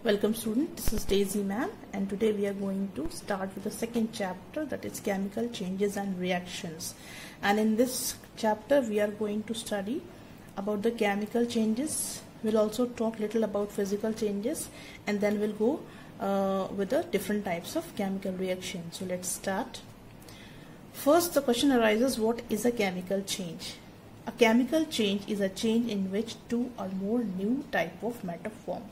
Welcome student, this is Daisy ma'am and today we are going to start with the second chapter, that is chemical changes and reactions. And in this chapter we are going to study about the chemical changes. We'll also talk little about physical changes and then we'll go with the different types of chemical reactions. So let's start. First the question arises, what is a chemical change? A chemical change is a change in which two or more new type of matter form.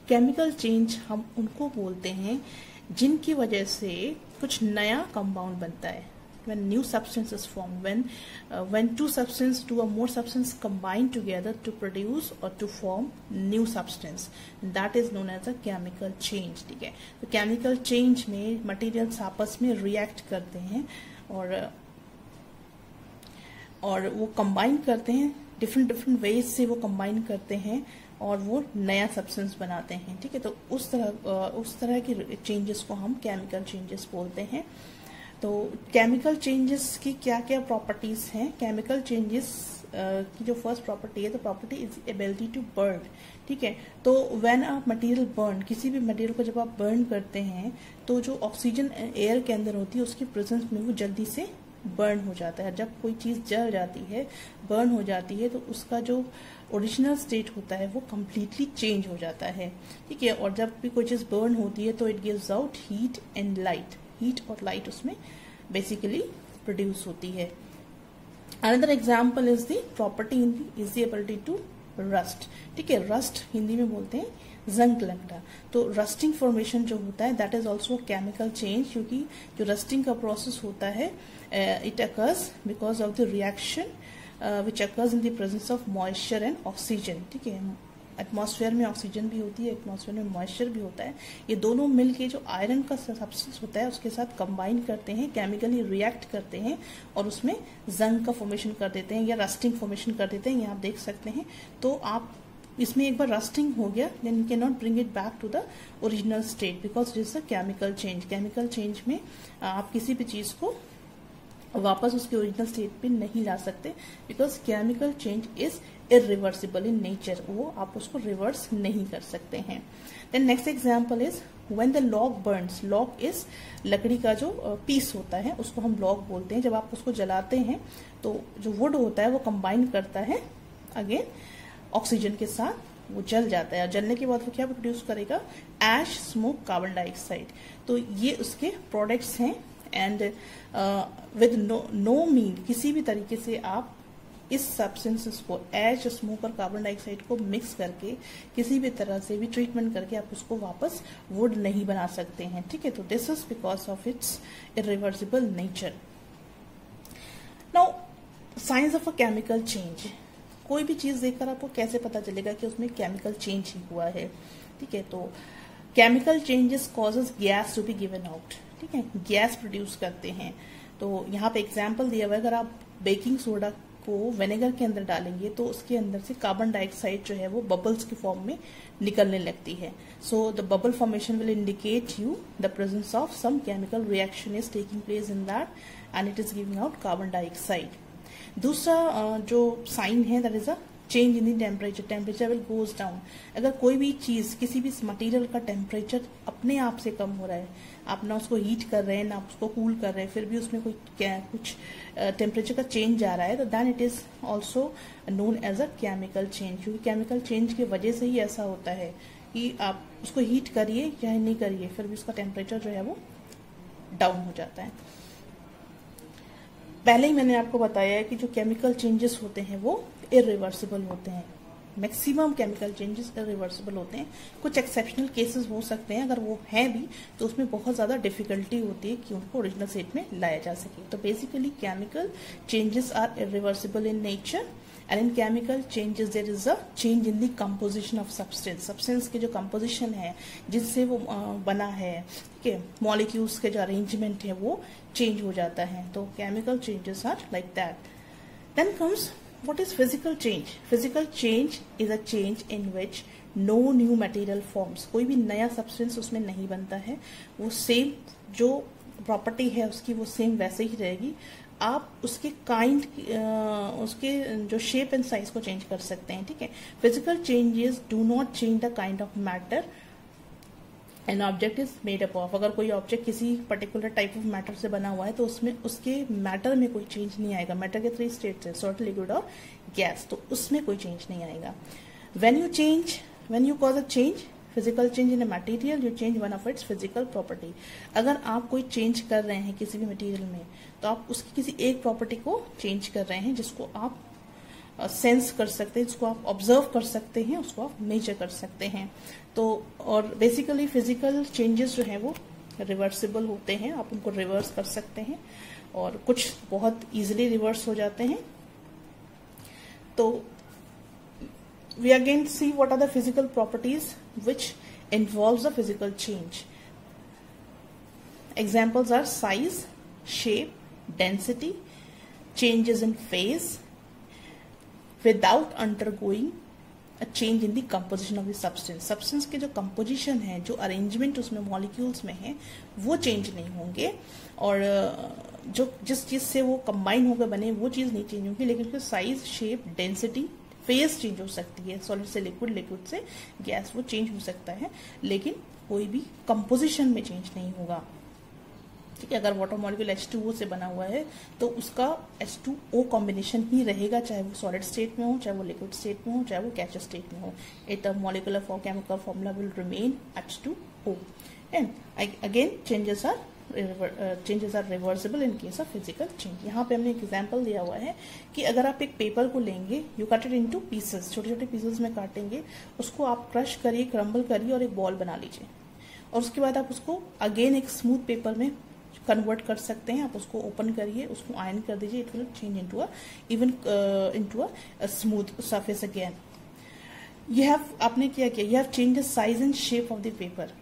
Chemical change हम उनको बोलते हैं जिनकी वजह से कुछ नया compound बनता है. When new substance is formed, when two or more substance combine together to produce or to form new substance, that is known as a chemical change. ठीक है, तो chemical change में materials आपस में react करते हैं और वो combine करते हैं, different ways से वो combine करते हैं और वो नया सब्सटेंस बनाते हैं. ठीक है, तो उस तरह की चेंजेस को हम केमिकल चेंजेस बोलते हैं. तो केमिकल चेंजेस की क्या क्या प्रॉपर्टीज हैं? केमिकल चेंजेस की जो फर्स्ट प्रॉपर्टी है, तो property is ability to burn. ठीक है, तो व्हेन अ मटेरियल बर्न, किसी भी मटेरियल को जब आप बर्न करते हैं तो जो ऑक्सीजन एयर के अंदर होती है उसकी प्रेजेंस में वो जल्दी से बर्न हो जाता है. जब कोई चीज जल जाती है, बर्न हो जाती है, तो उसका जो ओरिजिनल स्टेट होता है वो कम्प्लीटली चेंज हो जाता है. ठीक है, और जब भी कोई चीज बर्न होती है तो it gives out heat and light. Heat और लाइट उसमें बेसिकली प्रोड्यूस होती है. Another example is the property is the ability to rust. ठीक है, रस्ट हिंदी में बोलते हैं जंग लगना. तो रस्टिंग फॉर्मेशन जो होता है that is also chemical change, क्योंकि जो रस्टिंग का प्रोसेस होता है it occurs because of the reaction which occurs in the presence of moisture and oxygen. ठीक है, एटमॉस्फेयर में ऑक्सीजन भी होती है, एटमॉस्फेयर में मॉइस्चर भी होता है. ये दोनों मिलके जो आयरन का सब्सटेंस होता है उसके साथ कंबाइन करते हैं, केमिकली रिएक्ट करते हैं और उसमें जंग का फॉर्मेशन कर देते हैं या रस्टिंग फॉर्मेशन कर देते हैं. ये आप देख सकते हैं. तो आप इसमें एक बार रस्टिंग हो गया, then you can not bring it back to the original state because it is a chemical change. Chemical change में आप किसी भी चीज को वापस उसके ओरिजिनल स्टेट पे नहीं ला सकते because chemical change is irreversible in nature. वो आप उसको रिवर्स नहीं कर सकते हैं. Then next example is when the log burns. Log is लकड़ी का जो पीस होता है उसको हम लॉग बोलते हैं. जब आप उसको जलाते हैं तो जो वुड होता है वो कंबाइन करता है अगेन ऑक्सीजन के साथ, वो जल जाता है. जलने के बाद वो क्या प्रोड्यूस करेगा? ऐश, स्मोक, कार्बन डाइऑक्साइड. तो ये उसके प्रोडक्ट्स हैं. एंड विद नो मीन, किसी भी तरीके से आप इस सब्सटेंसेस को ऐश, स्मोक और कार्बन डाइऑक्साइड को मिक्स करके किसी भी तरह से भी ट्रीटमेंट करके आप उसको वापस वुड नहीं बना सकते हैं. ठीक है, तो this is because of its irreversible nature. Now science of a chemical change. कोई भी चीज देखकर आपको कैसे पता चलेगा कि उसमें केमिकल चेंज ही हुआ है? ठीक है, तो chemical changes causes gas to be given out. ठीक है, गैस प्रोड्यूस करते हैं. तो यहाँ पे एग्जाम्पल दिया हुआ है, अगर आप बेकिंग सोडा को विनेगर के अंदर डालेंगे तो उसके अंदर से कार्बन डाइऑक्साइड जो है वो बबल्स के फॉर्म में निकलने लगती है. So the bubble formation will indicate you the presence of some chemical reaction is taking place in that and it is giving out carbon dioxide. दूसरा जो साइन है that is a change in the temperature. Temperature will goes down. अगर कोई भी चीज, किसी भी material का टेम्परेचर अपने आप से कम हो रहा है, आप ना उसको हीट कर रहे हैं ना उसको कूल कर रहे हैं, फिर भी उसमें कुछ टेम्परेचर का चेंज आ रहा है, तो then it is also known as a chemical change. क्योंकि केमिकल चेंज की वजह से ही ऐसा होता है कि आप उसको हीट करिए चाहे नहीं करिए, फिर भी उसका टेम्परेचर जो है वो डाउन हो जाता है. पहले ही मैंने आपको बताया है कि जो केमिकल चेंजेस होते हैं वो इरिवर्सिबल होते हैं. मैक्सिमम केमिकल चेंजेस इरिवर्सिबल होते हैं. कुछ एक्सेप्शनल केसेस हो सकते हैं, अगर वो हैं भी तो उसमें बहुत ज्यादा डिफिकल्टी होती है कि उनको ओरिजिनल स्टेट में लाया जा सके. तो basically chemical changes are irreversible in nature and in chemical changes there is a change in the composition of substance. Substance के जो कंपोजिशन है जिससे वो बना है, ठीक है, मॉलिक्यूल्स के जो अरेंजमेंट है वो चेंज हो जाता है. तो chemical changes are like that. Then comes what is physical change? Physical change is a change in which no new material forms. कोई भी नया सब्सटेंस उसमें नहीं बनता है. वो सेम जो प्रॉपर्टी है उसकी वो सेम वैसे ही रहेगी. आप उसके काइंड उसके जो शेप एंड साइज को चेंज कर सकते हैं. ठीक है, physical changes do not change the kind of matter an object is made up of, अगर कोई ऑब्जेक्ट किसी पर्टिकुलर टाइप ऑफ मैटर से बना हुआ है तो उसमें उसके मैटर में कोई चेंज नहीं आएगा। मैटर के 3 स्टेट्स है, सॉलिड, लिक्विड और गैस, तो उसमें कोई चेंज नहीं आएगा। When you cause a change, physical change in a material, you change one of its physical property. अगर आप कोई चेंज कर रहे हैं किसी भी मटेरियल में तो आप उसकी किसी एक प्रॉपर्टी को चेंज कर रहे हैं, जिसको आप सेंस कर सकते हैं, जिसको आप ऑब्जर्व कर सकते हैं, उसको आप मेजर कर सकते हैं। तो और बेसिकली फिजिकल चेंजेस जो हैं वो रिवर्सिबल होते हैं, आप उनको रिवर्स कर सकते हैं और कुछ बहुत इजीली रिवर्स हो जाते हैं। तो we again see what are the physical properties which involves a physical change. Examples are size, shape, density, changes in phase without undergoing a change in the composition of the substance. Substance के जो composition है, जो arrangement उसमें molecules में है, वो change नहीं होंगे और जो जिस चीज से वो combine होकर बने वो चीज नहीं change होगी, लेकिन उसके size, shape, density, phase change हो सकती है, सॉलिड से लिक्विड, लिक्विड से गैस, वो चेंज हो सकता है, लेकिन कोई भी कंपोजिशन में चेंज नहीं होगा। ठीक है, अगर वाटर मॉलिक्यूल H2O से बना हुआ है तो उसका H2O कॉम्बिनेशन ही रहेगा, चाहे वो सॉलिड स्टेट में हो, चाहे वो लिक्विड स्टेट में हो, चाहे वो गैस स्टेट में हो। It molecular chemical formula will remain H2O and again changes are reversible in case of physical change. यहाँ पे हमने एक एग्जांपल दिया हुआ है कि अगर आप एक पेपर को लेंगे, you cut it into pieces, छोटे छोटे पीसेस में काटेंगे, उसको आप क्रश करिए, क्रम्बल करिए और एक बॉल बना लीजिए, और उसके बाद आप उसको अगेन एक स्मूथ पेपर में कन्वर्ट कर सकते हैं। आप उसको ओपन करिए, उसको आयरन कर दीजिए, it will change into a smooth surface again. आपने क्या किया, you have change the size and shape of the paper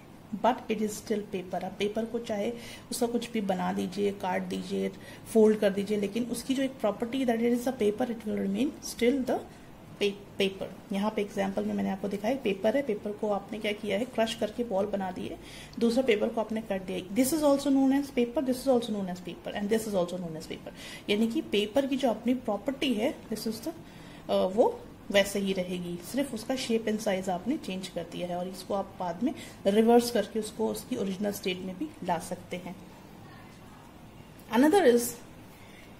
but it is still paper. आप पेपर को चाहे उसका कुछ भी बना दीजिए, काट दीजिए, फोल्ड कर दीजिए, लेकिन उसकी जो एक property that it is a paper, it will remain still the paper. यहाँ पे एग्जांपल में मैंने आपको दिखाया, पेपर है, पेपर को आपने क्या किया है, क्रश करके बॉल बना दिए, दूसरा पेपर को आपने काट दिया। This is also known as paper, this is also known as paper and this is also known as paper. यानी कि पेपर की जो अपनी प्रॉपर्टी है, दिस इज द वो वैसे ही रहेगी, सिर्फ उसका शेप एंड साइज आपने चेंज कर दिया है और इसको आप बाद में रिवर्स करके उसको उसकी ओरिजिनल स्टेट में भी ला सकते हैं। Another is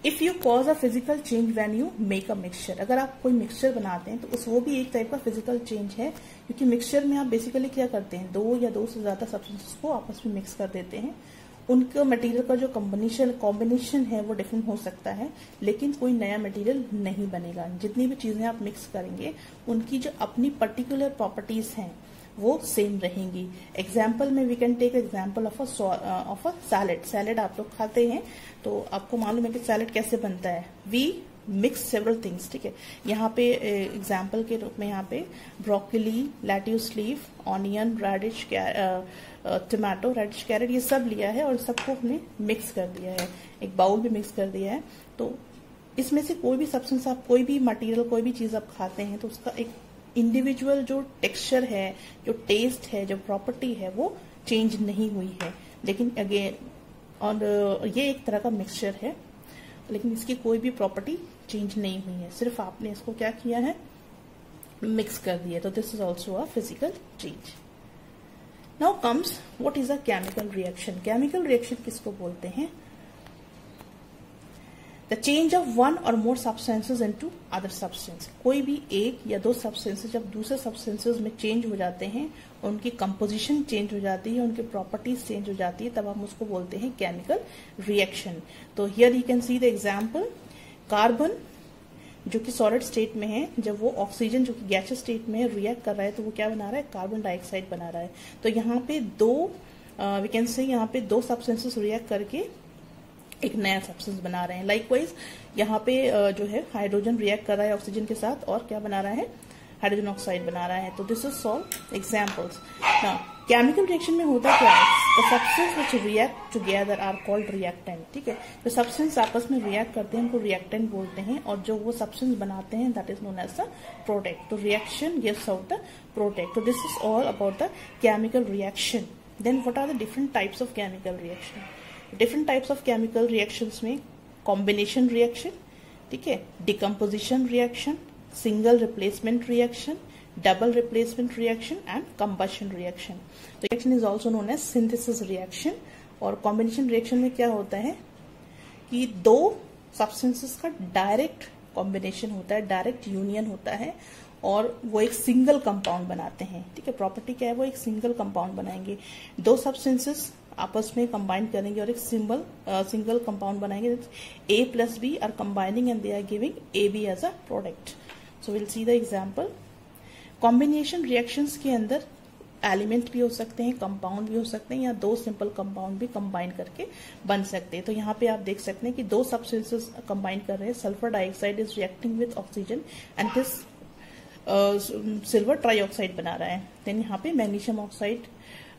if you cause a physical change when you make a mixture. अगर आप कोई मिक्सचर बनाते हैं तो वो भी एक टाइप का फिजिकल चेंज है, क्योंकि मिक्सचर में आप बेसिकली क्या करते हैं, 2 या 2 से ज्यादा सब्सटेंसेस को आपस में मिक्स कर देते हैं। उनका मटेरियल का जो कॉम्बिनेशन है वो डिफरेंट हो सकता है, लेकिन कोई नया मटेरियल नहीं बनेगा। जितनी भी चीजें आप मिक्स करेंगे उनकी जो अपनी पर्टिकुलर प्रॉपर्टीज हैं वो सेम रहेंगी। एग्जाम्पल में we can take example of a salad. Salad आप लोग खाते हैं तो आपको मालूम है कि सैलेड कैसे बनता है, वी मिक्स सेवरल थिंग्स। ठीक है, यहाँ पे एग्जाम्पल के रूप में यहाँ पे broccoli, lettuce leaf, onion, radish, tomato, radish, carrot, ये सब लिया है और सबको हमने मिक्स कर दिया है, एक बाउल में मिक्स कर दिया है। तो इसमें से कोई भी सब्सटेंस, आप कोई भी मटेरियल, कोई भी चीज आप खाते हैं तो उसका एक इंडिविजुअल जो टेक्सचर है, जो टेस्ट है, जो प्रॉपर्टी है, वो चेंज नहीं हुई है। लेकिन अगेन और ये एक तरह का मिक्सचर है, लेकिन इसकी कोई भी प्रॉपर्टी चेंज नहीं हुई है, सिर्फ आपने इसको क्या किया है, मिक्स कर दिया। तो this is also a physical change. Now comes what is a chemical reaction. Chemical reaction किसको बोलते हैं, द चेंज ऑफ वन और मोर सब्सटेंसेज इनटू अदर सब्सटेंस। कोई भी एक या 2 सब्सटेंसेज जब दूसरे सब्सटेंसेज में चेंज हो जाते हैं, उनकी कंपोजिशन चेंज हो जाती है, उनकी प्रॉपर्टीज चेंज हो जाती है, तब हम उसको बोलते हैं केमिकल रिएक्शन। तो here you can see the example, carbon जो कि सॉलिड स्टेट में है, जब वो ऑक्सीजन जो कि गैसियस स्टेट में रिएक्ट कर रहा है तो वो क्या बना रहा है, कार्बन डाइऑक्साइड बना रहा है। तो यहाँ पे वी कैन से यहाँ पे 2 सब्सटेंसेस रिएक्ट करके एक नया सब्सटेंस बना रहे हैं। लाइकवाइज यहाँ पे जो है हाइड्रोजन रिएक्ट कर रहा है ऑक्सीजन के साथ और क्या बना रहा है, हाइड्रोजन ऑक्साइड बना रहा है। तो this is all examples. Chemical reaction में होता क्या है, the substance which react together are called reactant. ठीक है, जो सब्सटेंस आपस में रिएक्ट करते हैं उनको रिएक्टेंट बोलते हैं, और जो वो सब्सटेंस बनाते हैं that is known as the product. तो reaction gives out the product. तो this is all about the chemical reaction. Then what are the different types of chemical reaction. Different types of chemical reactions में combination reaction, ठीक है, decomposition reaction, single replacement reaction, double replacement reaction and combustion reaction. तो reaction is also known as synthesis reaction. और combination reaction में क्या होता है कि दो substances का direct combination होता है, direct union होता है और वो एक सिंगल कंपाउंड बनाते हैं. ठीक है, प्रॉपर्टी क्या है, वो एक सिंगल कंपाउंड बनाएंगे. दो सब्सटेंसेस आपस में कंबाइन करेंगे और एक सिंगल कंपाउंड बनाएंगे. A plus B are combining and they are giving AB as a product. So will see the example. Combination reactions के अंदर एलिमेंट भी हो सकते हैं, कंपाउंड भी हो सकते हैं, या दो सिंपल कंपाउंड भी कंबाइन करके बन सकते हैं. तो यहाँ पे आप देख सकते हैं कि दो सब्सटेंसेस कंबाइन कर रहे हैं. Sulphur dioxide is reacting with oxygen and this silver trioxide बना रहा है. देन यहाँ पे मैग्नीशियम ऑक्साइड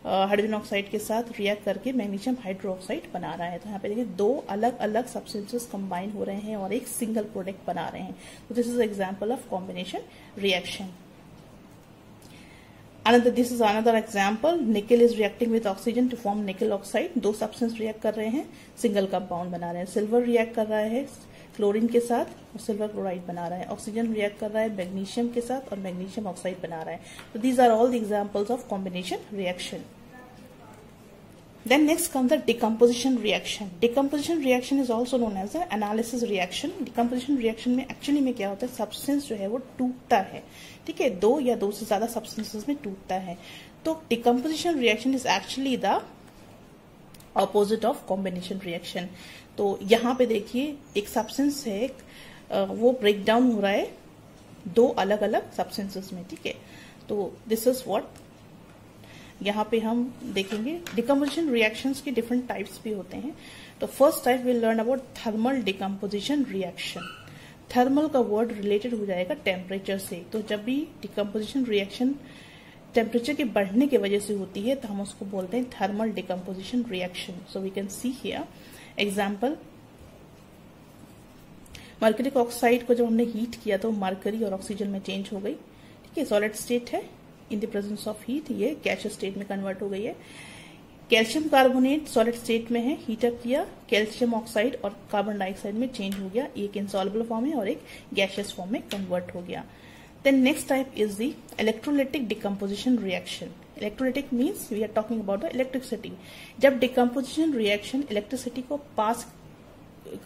हाइड्रोजन ऑक्साइड के साथ रिएक्ट करके मैग्नीशियम हाइड्रोक्साइड बना रहा है. तो यहाँ पे देखिए दो अलग अलग सब्सटेंसेस कंबाइन हो रहे हैं और एक सिंगल प्रोडक्ट बना रहे हैं. तो this is example of combination reaction. This is another example. Nickel is reacting with oxygen to form nickel oxide. दो सब्सटेंस रिएक्ट कर रहे हैं, सिंगल कंपाउंड बना रहे हैं. सिल्वर रिएक्ट कर रहा है क्लोरीन के साथ और सिल्वर क्लोराइड बना रहा है. ऑक्सीजन रिएक्ट कर रहा है मैग्नीशियम के साथ और मैग्नीशियम ऑक्साइड बना रहा है. तो these are all the examples of combination reaction. Then next comes the decomposition reaction. Decomposition reaction is also known as the analysis reaction. Decomposition reaction में एक्चुअली में क्या होता है, सब्सटेंस जो है वो टूटता है. ठीक है, दो या दो से ज्यादा सब्सटेंसेस में टूटता है. तो decomposition reaction is actually the opposite of combination reaction. तो यहाँ पे देखिए एक सब्सटेंस है, वो ब्रेक डाउन हो रहा है दो अलग अलग सब्सटेंसेस में. ठीक है, तो दिस इज व्हाट यहाँ पे हम देखेंगे. डिकम्पोजिशन रिएक्शंस के डिफरेंट टाइप्स भी होते हैं. तो first type will learn about thermal decomposition reaction. Thermal का वर्ड रिलेटेड हो जाएगा टेम्परेचर से. तो जब भी डिकम्पोजिशन रिएक्शन टेम्परेचर के बढ़ने की वजह से होती है तो हम उसको बोलते हैं thermal decomposition reaction. So we can see here example. Mercuric oxide को जब हमने हीट किया तो मर्करी और ऑक्सीजन में चेंज हो गई. ठीक है, सॉलिड स्टेट है, in the presence of heat ये गैसियस स्टेट में कन्वर्ट हो गई है. कैल्शियम कार्बोनेट सॉलिड स्टेट में है, हीटअप किया, कैल्शियम ऑक्साइड और कार्बन डाइऑक्साइड में चेंज हो गया. एक इनसॉल्युबल फॉर्म है और एक गैसियस फॉर्म में कन्वर्ट हो गया. Then next type is the electrolytic decomposition reaction. Electrolytic means we are talking about the electricity. जब डिकम्पोजिशन रिएक्शन इलेक्ट्रिसिटी को पास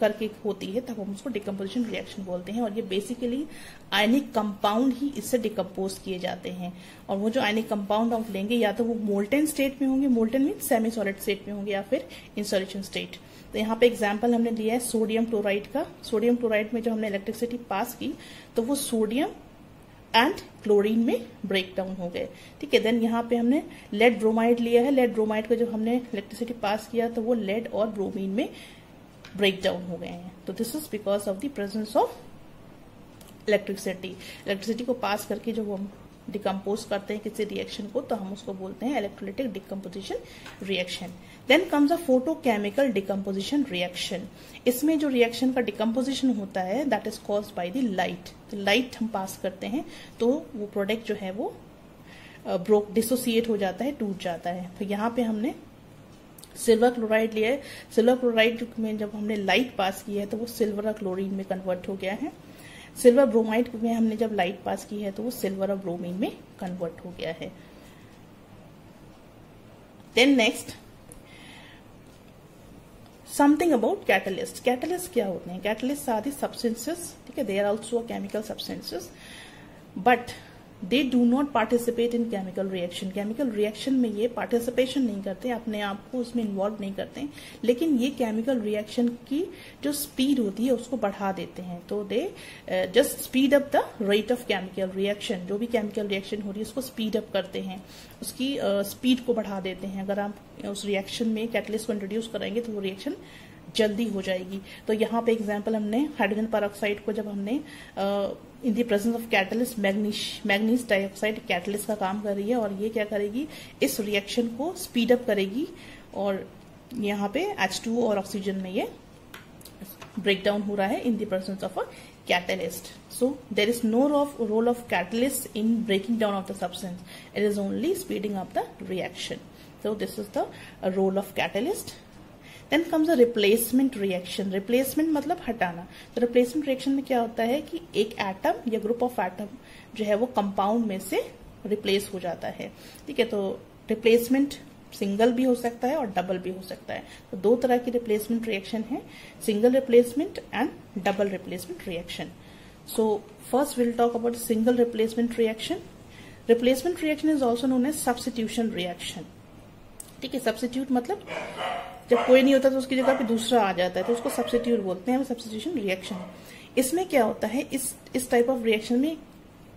करके होती है तब हम उसको डिकम्पोजिशन रिएक्शन बोलते हैं. और ये बेसिकली आयनिक कंपाउंड ही इससे डिकम्पोज किए जाते हैं. और वो जो आयनिक कंपाउंड हम लेंगे या तो वो मोल्टेन स्टेट में होंगे, molten mean semi solid state में होंगे, या फिर इन सॉल्यूशन स्टेट. तो यहाँ पे एग्जांपल हमने लिया है सोडियम क्लोराइड का. सोडियम क्लोराइड में जब हमने इलेक्ट्रिसिटी पास की तो वो सोडियम एंड क्लोरीन में ब्रेक डाउन हो गए. ठीक है, देन यहाँ पे हमने लेड ब्रोमाइड लिया है. लेड ब्रोमाइड को जब हमने इलेक्ट्रिसिटी पास किया तो वो लेड और ब्रोमीन में ब्रेक डाउन हो गए हैं. तो this is because of the presence of electricity. Electricity को पास करके जब हम डिकम्पोज करते हैं किसी रिएक्शन को तो हम उसको बोलते हैं electrolytic decomposition reaction. Then comes a photochemical decomposition reaction. इसमें जो रिएक्शन का डिकम्पोजिशन होता है that is caused by the light. तो लाइट हम पास करते हैं तो वो प्रोडक्ट जो है वो डिसोसिएट हो जाता है, टूट जाता है. तो यहाँ पे हमने सिल्वर क्लोराइड लिया है. सिल्वर क्लोराइड में जब हमने लाइट पास की है तो वो सिल्वर क्लोरीन में कन्वर्ट हो गया है. सिल्वर ब्रोमाइड में हमने जब लाइट पास की है तो वो सिल्वर और ब्रोमीन में कन्वर्ट हो गया है. Then next something about catalyst. Catalyst क्या होते हैं? Catalyst are the substances. ठीक है, they are also chemical substances but they do not participate in chemical reaction. Chemical reaction में ये पार्टिसिपेशन नहीं करते, अपने आप को उसमें इन्वॉल्व नहीं करते, लेकिन ये केमिकल रिएक्शन की जो स्पीड होती है उसको बढ़ा देते हैं. तो they just speed up the rate of chemical reaction. जो भी केमिकल रिएक्शन हो रही है उसको स्पीड अप करते हैं, उसकी स्पीड को बढ़ा देते हैं. अगर आप उस रिएक्शन में कैटलिस्ट को इंट्रोड्यूस कराएंगे तो वो रिएक्शन जल्दी हो जाएगी. तो यहाँ पे एग्जांपल हमने हाइड्रोजन पेरोक्साइड को जब हमने in the presence of catalyst manganese dioxide catalyst का काम कर रही है और ये क्या करेगी, इस रिएक्शन को स्पीड अप करेगी और यहाँ पे H2O और ऑक्सीजन में ये ब्रेक डाउन हो रहा है in the presence of a catalyst. So there is no role of catalyst in breaking down of the substance. It is only speeding up the reaction. So this is the role of catalyst. Then comes a replacement reaction. Replacement मतलब हटाना। तो replacement reaction में क्या होता है कि एक atom या ग्रुप ऑफ एटम जो है वो कंपाउंड में से रिप्लेस हो जाता है, ठीक है। तो रिप्लेसमेंट सिंगल भी हो सकता है और डबल भी हो सकता है। तो दो तरह की रिप्लेसमेंट रिएक्शन है, single replacement and double replacement reaction. So first will talk about single replacement reaction. Replacement reaction is also known as substitution reaction, ठीक है। सब्स्टिट्यूट मतलब जब कोई नहीं होता तो उसकी जगह पे दूसरा आ जाता है, तो उसको सब्स्टिट्यूट बोलते हैं, वो सब्स्टिट्यूशन रिएक्शन है। इसमें क्या होता है, इस टाइप ऑफ रिएक्शन में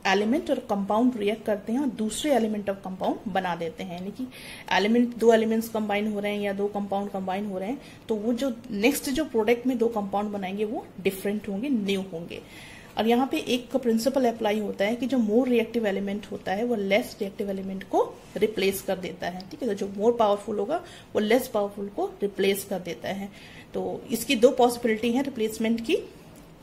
एलिमेंट और कंपाउंड रिएक्ट करते हैं और दूसरे एलिमेंट ऑफ कंपाउंड बना देते हैं। यानी कि एलिमेंट, दो एलिमेंट्स कंबाइन हो रहे हैं या दो कंपाउंड कंबाइन हो रहे हैं, तो वो जो नेक्स्ट जो प्रोडक्ट में दो कंपाउंड बनाएंगे वो डिफरेंट होंगे, न्यू होंगे। और यहाँ पे एक प्रिंसिपल अप्लाई होता है कि जो मोर रिएक्टिव एलिमेंट होता है वो लेस रिएक्टिव एलिमेंट को रिप्लेस कर देता है, ठीक है। तो जो मोर पावरफुल होगा वो लेस पावरफुल को रिप्लेस कर देता है। तो इसकी दो पॉसिबिलिटी है रिप्लेसमेंट की,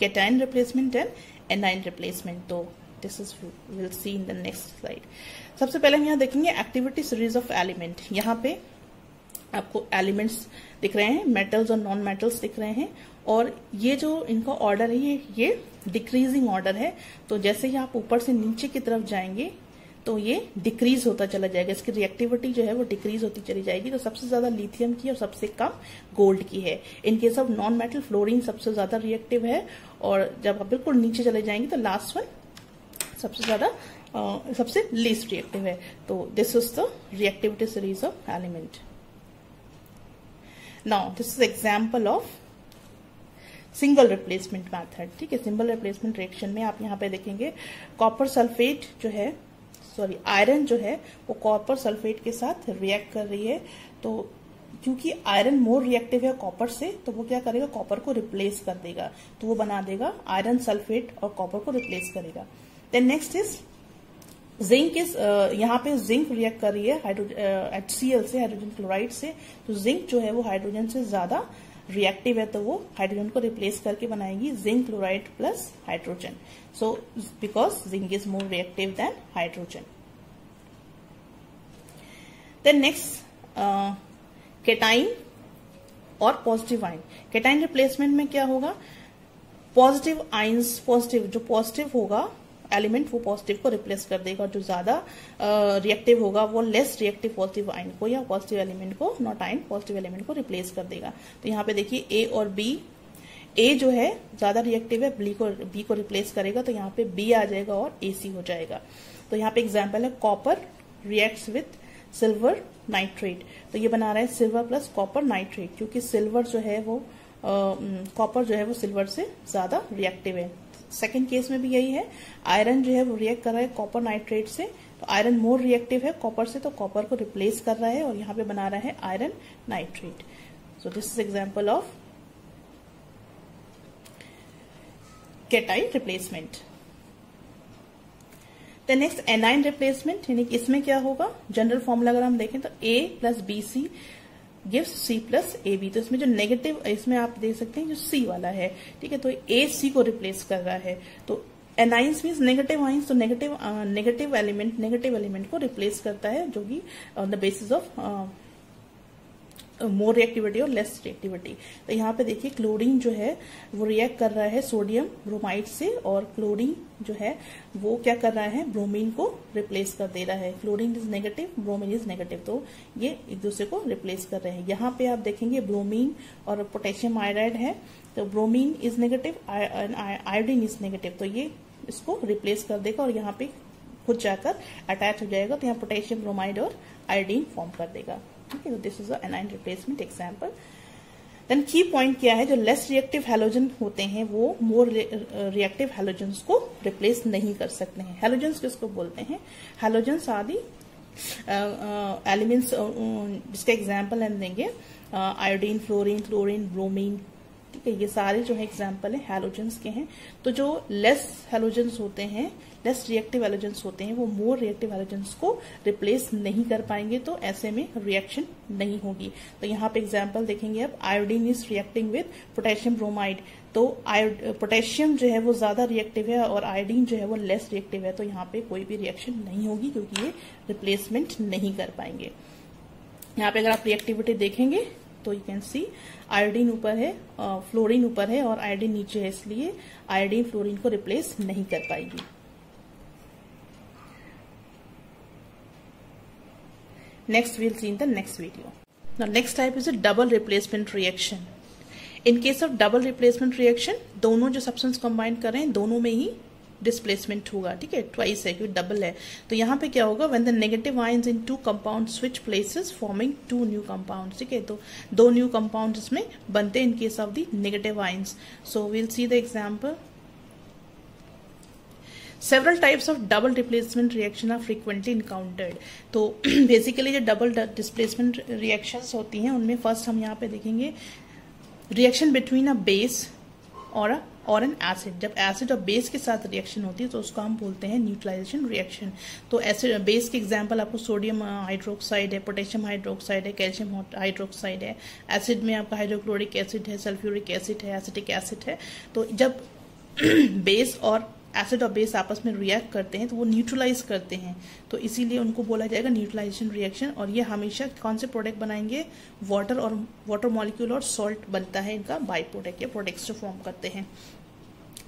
cation replacement and anion replacement. तो this is will see in the next slide. सबसे पहले हम यहाँ देखेंगे एक्टिविटी सीरीज ऑफ एलिमेंट। यहाँ पे आपको एलिमेंट्स दिख रहे हैं, मेटल्स और नॉन मेटल्स दिख रहे हैं, और ये जो इनका ऑर्डर है ये डिक्रीजिंग ऑर्डर है। तो जैसे ही आप ऊपर से नीचे की तरफ जाएंगे तो ये डिक्रीज होता चला जाएगा, इसकी रिएक्टिविटी जो है वो डिक्रीज होती चली जाएगी। तो सबसे ज्यादा लिथियम की और सबसे कम गोल्ड की है। इन case of non metal fluorine सबसे ज्यादा रिएक्टिव है, और जब आप बिल्कुल नीचे चले जाएंगे तो लास्ट वन सबसे ज्यादा सबसे लीस्ट रिएक्टिव है। तो this is the reactivity series of element. Now this is example of single replacement method, ठीक है। सिंगल रिप्लेसमेंट रिएक्शन में आप यहाँ पे देखेंगे कॉपर सल्फेट जो है, सॉरी आयरन जो है वो कॉपर सल्फेट के साथ रिएक्ट कर रही है। तो क्योंकि आयरन मोर रिएक्टिव है कॉपर से, तो वो क्या करेगा, कॉपर को रिप्लेस कर देगा। तो वो बना देगा आयरन सल्फेट और कॉपर को रिप्लेस करेगा। Then next is zinc is, यहाँ पे जिंक रिएक्ट कर रही है HCl से, हाइड्रोजन क्लोराइड से। तो जिंक जो है वो हाइड्रोजन से ज्यादा रिएक्टिव है, तो वो हाइड्रोजन को रिप्लेस करके बनाएगी zinc chloride plus hydrogen. So because zinc is more reactive than hydrogen. Then next cation और पॉजिटिव आयन। केटाइन रिप्लेसमेंट में क्या होगा, पॉजिटिव आयंस, पॉजिटिव जो पॉजिटिव होगा एलिमेंट वो पॉजिटिव को रिप्लेस कर देगा, और जो ज्यादा रिएक्टिव होगा वो लेस रिएक्टिव पॉजिटिव आयन को या पॉजिटिव एलिमेंट को, नॉट आयन, पॉजिटिव एलिमेंट को रिप्लेस कर देगा। तो यहाँ पे देखिए ए और बी, ए जो है ज्यादा रिएक्टिव है, बी को रिप्लेस करेगा, तो यहाँ पे बी आ जाएगा और AC हो जाएगा। तो यहाँ पे एग्जाम्पल है copper reacts with silver nitrate. तो ये बना रहा है सिल्वर प्लस कॉपर नाइट्रेट, क्योंकि सिल्वर जो है वो कॉपर जो है वो सिल्वर से ज्यादा रिएक्टिव है। सेकेंड केस में भी यही है, आयरन जो है वो रिएक्ट कर रहा है कॉपर नाइट्रेट से, तो आयरन मोर रिएक्टिव है कॉपर से, तो कॉपर को रिप्लेस कर रहा है और यहाँ पे बना रहा है iron nitrate. So this is example of cation replacement. Then next anion replacement, यानी कि इसमें क्या होगा, जनरल फॉर्मूला अगर हम देखें तो A plus BC gives C plus AB। तो इसमें जो नेगेटिव, इसमें आप देख सकते हैं जो C वाला है, ठीक है, तो A C को रिप्लेस कर रहा है। तो एनाइंस मीन्स नेगेटिव आइंस, तो नेगेटिव एलिमेंट को रिप्लेस करता है, जो कि on the basis of more reactivity और लेस रिएक्टिविटी। तो यहाँ पे देखिए क्लोरीन जो है वो रिएक्ट कर रहा है सोडियम ब्रोमाइड से, और क्लोरीन जो है वो क्या कर रहा है, ब्रोमीन को रिप्लेस कर दे रहा है। Chlorine is negative, bromine is negative, तो ये एक दूसरे को रिप्लेस कर रहे हैं। यहाँ पे आप देखेंगे ब्रोमीन और पोटेशियम आयोडाइड है, तो bromine is negative, iodine is negative, तो ये इसको रिप्लेस कर देगा और यहाँ पे खुद जाकर अटैच हो जाएगा। तो यहाँ पोटेशियम ब्रोमाइड और आयोडीन फॉर्म कर देगा। ठीक है, this is a anion replacement example. Then key point क्या है, जो लेस रिएक्टिव हैलोजन होते हैं वो मोर रिएक्टिव हैलोजन्स को रिप्लेस नहीं कर सकते हैं। हैलोजन्स किसको बोलते हैं, हैलोजन्स आदि एलिमेंट्स जिसका एग्जांपल हम देंगे आयोडीन, फ्लोरीन, क्लोरीन, ब्रोमीन, ठीक है, ये सारे जो है एग्जांपल है हैलोजन्स के हैं। तो जो लेस हैलोजन्स होते हैं, लेस रिएक्टिव हैलोजन्स होते हैं, वो मोर रिएक्टिव हैलोजन्स को रिप्लेस नहीं कर पाएंगे, तो ऐसे में रिएक्शन नहीं होगी। तो यहाँ पे एग्जांपल देखेंगे अब, iodine is reacting with potassium bromide, तो पोटेशियम जो है वो ज्यादा रिएक्टिव है और आयोडीन जो है वो लेस रिएक्टिव है, तो यहाँ पे कोई भी रिएक्शन नहीं होगी क्योंकि ये रिप्लेसमेंट नहीं कर पाएंगे। यहाँ पे अगर आप रिएक्टिविटी देखेंगे तो यू कैन सी आयोडीन ऊपर है, फ्लोरीन ऊपर है और आयोडीन नीचे है, इसलिए आयोडीन फ्लोरीन को रिप्लेस नहीं कर पाएगी। Next we'll see in the next video. Now next type is a double replacement reaction. In case of double replacement reaction, दोनों जो सब्सटेंस कंबाइन कर रहे हैं दोनों में ही डिस्प्लेसमेंट होगा, ठीक है, ट्वाइस है क्योंकि डबल है। तो यहाँ पे क्या होगा, when the negative ions in two compound switch places forming two new compound, ठीक है, तो दो न्यू कंपाउंड इसमें बनते हैं in case of the negative ions. So we'll see the example. Several types of double replacement reaction are frequently encountered. तो basically जो double displacement reactions होती हैं उनमें फर्स्ट हम यहाँ पे देखेंगे रिएक्शन बिटवीन अ बेस और एन एसिड। जब एसिड और बेस के साथ रिएक्शन होती है तो उसको हम बोलते हैं न्यूट्रलाइजेशन रिएक्शन। तो एसिड बेस के एग्जांपल आपको सोडियम हाइड्रोक्साइड है, पोटेशियम हाइड्रोक्साइड है, कैल्शियम हाइड्रोक्साइड है। एसिड में आपका हाइड्रोक्लोरिक एसिड है, सल्फ्यूरिक एसिड है, एसिटिक एसिड है। तो जब बेस और एसिड और बेस आपस में रिएक्ट करते हैं तो वो न्यूट्रलाइज करते हैं, तो इसीलिए उनको बोला जाएगा न्यूट्रलाइजेशन रिएक्शन। और ये हमेशा कौन से प्रोडक्ट बनाएंगे, वाटर और वाटर मॉलिक्यूल और सॉल्ट बनता है इनका बाई प्रोडक्ट या प्रोडक्ट्स जो फॉर्म करते हैं।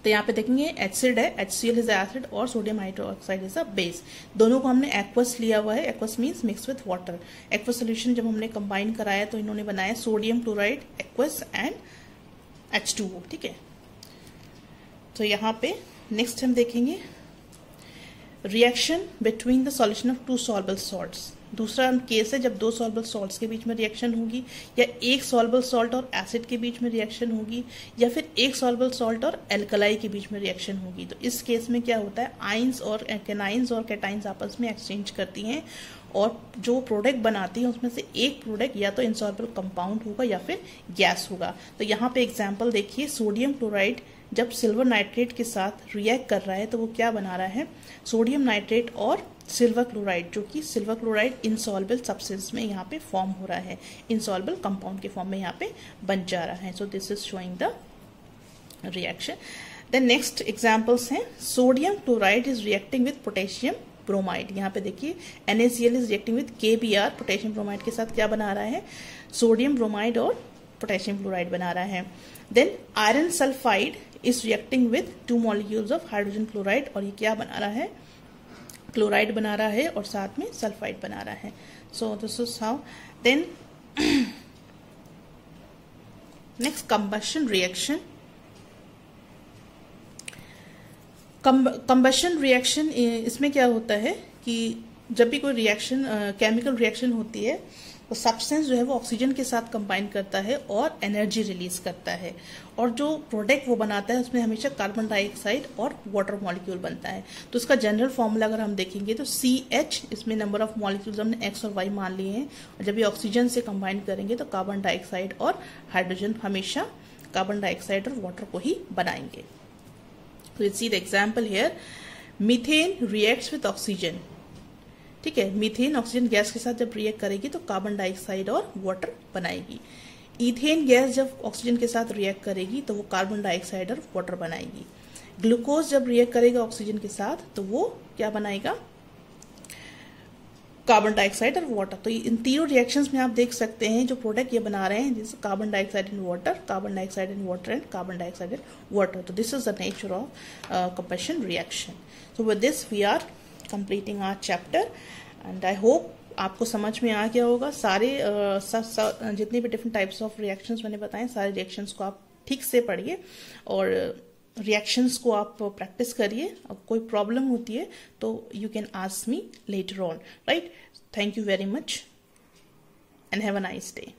तो यहाँ पे देखेंगे एसिड है, HCl इज एसिड और sodium hydroxide is a base. दोनों को हमने एक्वस लिया हुआ है, aqueous means mix with water. Aqueous solution जब हमने कंबाइन कराया तो इन्होंने बनाया sodium chloride aqueous and H2O, ठीक है। तो यहाँ पे नेक्स्ट हम देखेंगे reaction between the solution of two soluble salts. दूसरा केस है जब दो सॉल्युबल सॉल्ट्स के बीच में रिएक्शन होगी, या एक सॉल्युबल सॉल्ट और एसिड के बीच में रिएक्शन होगी, या फिर एक सॉल्युबल सॉल्ट और एल्कलाई के बीच में रिएक्शन होगी। तो इस केस में क्या होता है, आइंस और कैनाइंस और कैटाइंस आपस में एक्सचेंज करती हैं और जो प्रोडक्ट बनाती है उसमें से एक प्रोडक्ट या तो इनसॉल्युबल कंपाउंड होगा या फिर गैस होगा। तो यहाँ पे एग्जाम्पल देखिए, सोडियम क्लोराइड जब सिल्वर नाइट्रेट के साथ रिएक्ट कर रहा है तो वो क्या बना रहा है, सोडियम नाइट्रेट और सिल्वर क्लोराइड, जो कि सिल्वर क्लोराइड इनसॉल्युबल सब्सटेंस में यहाँ पे फॉर्म हो रहा है, इनसॉल्युबल कंपाउंड के फॉर्म में यहाँ पे बन जा रहा है। So this is showing the reaction. Then next examples हैं, sodium chloride is reacting with potassium bromide. यहाँ पे देखिए NaCl is reacting with KBr, potassium bromide के साथ क्या बना रहा है, सोडियम ब्रोमाइड और पोटेशियम क्लोराइड बना रहा है। Then iron sulphide is reacting with two molecules of hydrogen chloride, और ये क्या बना रहा है, क्लोराइड बना रहा है और साथ में सल्फाइड बना रहा है। So this is how. Then next combustion reaction. Combustion reaction इसमें क्या होता है कि जब भी कोई रिएक्शन केमिकल रिएक्शन होती है तो सब्सटेंस जो है वो ऑक्सीजन के साथ कंबाइन करता है और एनर्जी रिलीज करता है, और जो प्रोडक्ट वो बनाता है उसमें हमेशा कार्बन डाइऑक्साइड और वाटर मॉलिक्यूल बनता है। तो इसका जनरल फॉर्मूला अगर हम देखेंगे तो CH, इसमें नंबर ऑफ मॉलिक्यूल्स हमने X और Y मान लिए हैं, और जब ये ऑक्सीजन से कंबाइन करेंगे तो कार्बन डाइऑक्साइड और हाइड्रोजन हमेशा कार्बन डाइऑक्साइड और वाटर को ही बनाएंगे। तो सी the example here, methane reacts with oxygen, ठीक है, मीथेन ऑक्सीजन गैस के साथ जब रिएक्ट करेगी तो कार्बन डाइऑक्साइड और वाटर बनाएगी। ईथेन गैस जब ऑक्सीजन के साथ रिएक्ट करेगी तो वो कार्बन डाइऑक्साइड और वाटर बनाएगी। ग्लूकोज जब रिएक्ट करेगा ऑक्सीजन के साथ तो वो क्या बनाएगा, कार्बन डाइऑक्साइड और वाटर। तो इन तीनों रिएक्शंस में आप देख सकते हैं जो प्रोडक्ट ये बना रहे हैं, जैसे carbon dioxide and water, carbon dioxide and water and carbon dioxide and water. तो this is the nature of combustion reaction. So with this we are completing our chapter and I hope आपको समझ में आ गया होगा। सारे जितने भी different types of reactions मैंने बताए, सारे रिएक्शंस को आप ठीक से पढ़िए और रिएक्शंस को आप प्रैक्टिस करिए। अब कोई प्रॉब्लम होती है तो you can ask me later on, right? Thank you very much and have a nice day.